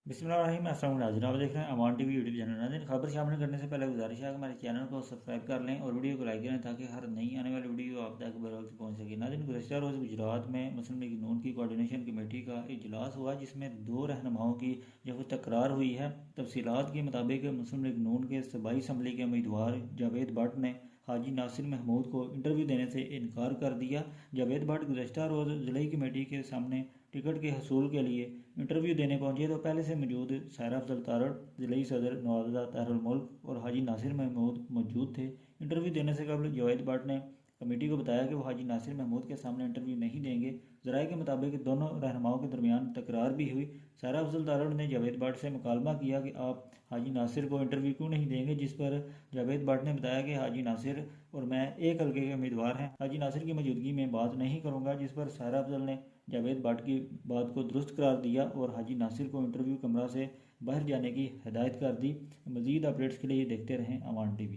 बिस्मिल्लाहिर्रहमानिर्रहीम। अस्सलाम वालेकुम नाज़रीन, आप देख रहे हैं अमान टीवी यूट्यूब चैनल। नाज़रीन, खबर शामिल करने से पहले गुजारिश है कि हमारे चैनल को सब्सक्राइब कर लें और वीडियो को लाइक करें ताकि हर नई आने वाली वीडियो आप तक बरवक्त पहुंच सके। नाज़रीन, गुज़श्ता रोज़ गुजरात में मुस्लिम लीग नून की कोऑर्डिनेशन कमेटी का इजलास हुआ जिसमें दो रहनुमाओं की जो तकरार हुई है। तफसीलात के मुताबिक मुस्लिम लीग नून के सूबाई असम्बली के उम्मीदवार जावेद भट्ट ने हाजी नासिर महमूद को इंटरव्यू देने से इनकार कर दिया। जावेद भट्ट गुज़श्ता रोज़ ज़िलाई कमेटी के सामने टिकट के हसूल के लिए इंटरव्यू देने पहुंचे तो पहले से मौजूद सायरा अफजल तारड़, ज़िलाई सदर नवाज़ा ताहिरुल मुल्क और हाजी नासिर महमूद मौजूद थे। इंटरव्यू देने से कबल जावेद भट्ट ने कमेटी को बताया कि वो हाजी नासिर महमूद के सामने इंटरव्यू नहीं देंगे। ज़राए के मुताबिक दोनों रहनुमाओं के दरमियान तकरार भी हुई। सायरा अफजल तारड़ ने जावेद भट्ट से मुकालमा किया कि आप हाजी नासिर को इंटरव्यू क्यों नहीं देंगे, जिस पर जावेद भट्ट ने बताया कि हाजी नासिर और मैं एक हल्के के उम्मीदवार हैं, हाजी नासिर की मौजूदगी में बात नहीं करूंगा। जिस पर सायरा अफजल ने जावेद भट्ट की बात को दुरुस्त करार दिया और हाजी नासिर को इंटरव्यू कमरा से बाहर जाने की हिदायत कर दी। मज़ीद अपडेट्स के लिए देखते रहें अमान टीवी।